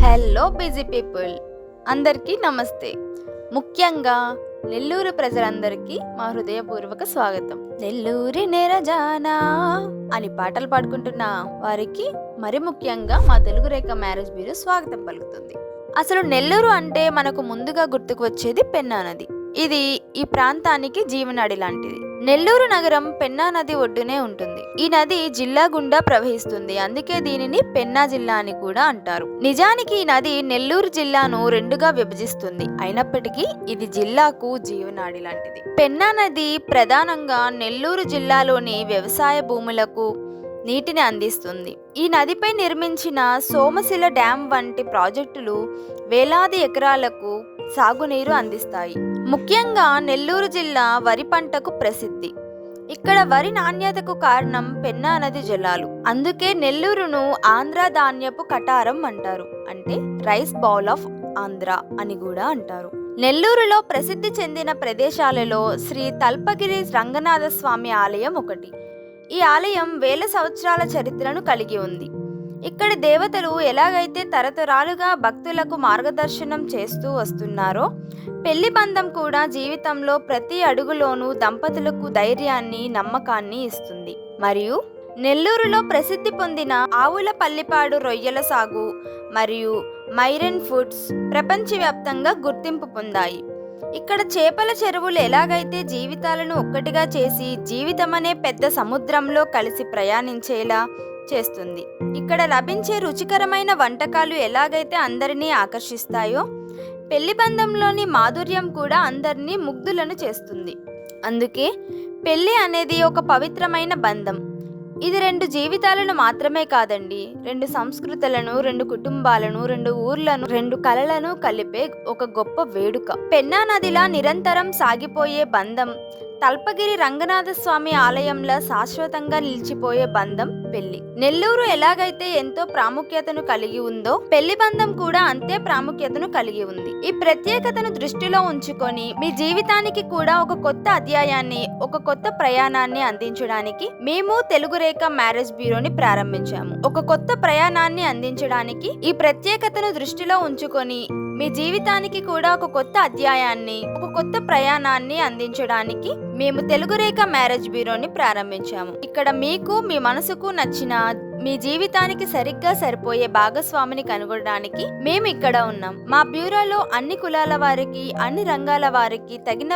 Hello busy people, అందరికీ నమస్తే. ముఖ్యంగా నెల్లూరు ప్రజలందరికీ మా హృదయపూర్వక స్వాగతం. నెల్లూరి నెరజానా అని పాటలు పాడుకుంటున్న వారికి మరి ముఖ్యంగా మా తెలుగు రేఖ మ్యారేజ్ బ్యూరో స్వాగతం పలుకుతుంది. అసలు నెల్లూరు అంటే మనకు ముందుగా గుర్తుకు వచ్చేది పెన్నా నది. ఇది ఈ ప్రాంతానికి జీవనాడి లాంటిది. నెల్లూరు నగరం పెన్నా నది ఒడ్డునే ఉంటుంది. ఈ నది జిల్లా గుండా ప్రవహిస్తుంది, అందుకే దీనిని పెన్నా జిల్లా అని కూడా అంటారు. నిజానికి ఈ నది నెల్లూరు జిల్లాను రెండుగా విభజిస్తుంది. అయినప్పటికీ ఇది జిల్లాకు జీవనాడి లాంటిది. పెన్నా నది ప్రధానంగా నెల్లూరు జిల్లాలోని వ్యవసాయ భూములకు నీటిని అందిస్తుంది. ఈ నదిపై నిర్మించిన సోమశిల డ్యాం వంటి ప్రాజెక్టులు వేలాది ఎకరాలకు సాగునీరు అందిస్తాయి. ముఖ్యంగా నెల్లూరు జిల్లా వరి పంటకు ప్రసిద్ధి. ఇక్కడ వరి నాణ్యతకు కారణం పెన్నా నది జలాలు. అందుకే నెల్లూరును ఆంధ్ర ధాన్యపు కటారం అంటారు, అంటే రైస్ బౌల్ ఆఫ్ ఆంధ్ర అని కూడా అంటారు. నెల్లూరులో ప్రసిద్ధి చెందిన ప్రదేశాలలో శ్రీ తల్పగిరి రంగనాథ స్వామి ఆలయం ఒకటి. ఈ ఆలయం వేల సంవత్సరాల చరిత్రను కలిగి ఉంది. ఇక్కడ దేవతలు ఎలాగైతే తరతరాలుగా భక్తులకు మార్గదర్శనం చేస్తూ వస్తున్నారో, పెళ్లి బంధం కూడా జీవితంలో ప్రతి అడుగులోనూ దంపతులకు ధైర్యాన్ని, నమ్మకాన్ని ఇస్తుంది. మరియు నెల్లూరులో ప్రసిద్ధి పొందిన ఆవుల పల్లిపాడు రొయ్యల సాగు మరియు మైరన్ ఫుడ్స్ ప్రపంచవ్యాప్తంగా గుర్తింపు పొందాయి. ఇక్కడ చేపల చెరువులు ఎలాగైతే జీవితాలను ఒక్కటిగా చేసి జీవితమనే పెద్ద సముద్రంలో కలిసి ప్రయాణించేలా చేస్తుంది. ఇక్కడ లభించే రుచికరమైన వంటకాలు ఎలాగైతే అందరినీ ఆకర్షిస్తాయో, పెళ్లి బంధంలోని మాధుర్యం కూడా అందరినీ ముగ్ధులను చేస్తుంది. అందుకే పెళ్లి అనేది ఒక పవిత్రమైన బంధం. ఇది రెండు జీవితాలను మాత్రమే కాదండి, రెండు సంస్కృతులను, రెండు కుటుంబాలను, రెండు ఊర్లను, రెండు కళలను కలిపే ఒక గొప్ప వేడుక. పెన్నా నదిలా నిరంతరం సాగిపోయే బంధం, తల్పగిరి రంగనాథ స్వామి ఆలయంలో శాశ్వతంగా నిలిచిపోయే బంధం పెళ్లి. నెల్లూరు ఎలాగైతే ఎంతో ప్రాముఖ్యతను కలిగి ఉందో, పెళ్లి బంధం కూడా అంతే ప్రాముఖ్యతను కలిగి ఉంది. ఈ ప్రత్యేకతను దృష్టిలో ఉంచుకొని మీ జీవితానికి కూడా ఒక కొత్త అధ్యాయాన్ని, ఒక కొత్త ప్రయాణాన్ని అందించడానికి మేము తెలుగు రేఖ మ్యారేజ్ బ్యూరోని ప్రారంభించాము. ఒక కొత్త ప్రయాణాన్ని అందించడానికి, ఈ ప్రత్యేకతను దృష్టిలో ఉంచుకొని మీ జీవితానికి కూడా ఒక కొత్త అధ్యాయాన్ని, ఒక కొత్త ప్రయాణాన్ని అందించడానికి మేము తెలుగు రేఖ మ్యారేజ్ బ్యూరోని ప్రారంభించాము. ఇక్కడ మీకు, మీ మనసుకు నచ్చిన, మీ జీవితానికి సరిగ్గా సరిపోయే భాగస్వామిని కనుగొనడానికి మేము ఇక్కడ ఉన్నాం. మా బ్యూరోలో అన్ని కులాల వారికి, అన్ని రంగాల వారికి తగిన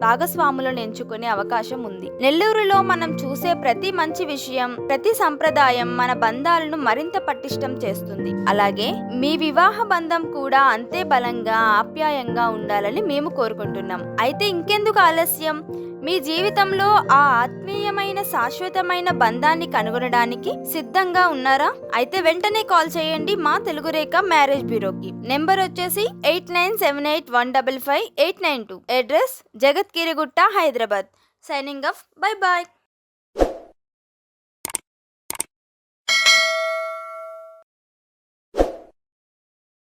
భాగస్వాములను ఎంచుకునే అవకాశం ఉంది. నెల్లూరులో మనం చూసే ప్రతి మంచి విషయం, ప్రతి సంప్రదాయం మన బంధాలను మరింత పటిష్టం చేస్తుంది. అలాగే మీ వివాహ బంధం కూడా అంతే బలంగా, ఆప్యాయంగా ఉండాలని మేము కోరుకుంటున్నాం. అయితే ఇంకెందుకు ఆలస్యం? మీ జీవితంలో ఆ ఆత్మీయమైన, శాశ్వతమైన బంధాన్ని కనుగొనడానికి సిద్ధంగా ఉన్నారా? అయితే వెంటనే కాల్ చేయండి మా తెలుగు రేఖ మ్యారేజ్ బ్యూరోకి. నెంబర్ వచ్చేసి 8978155892. Address Jagathgirigutta, Hyderabad. Signing off. Bye bye.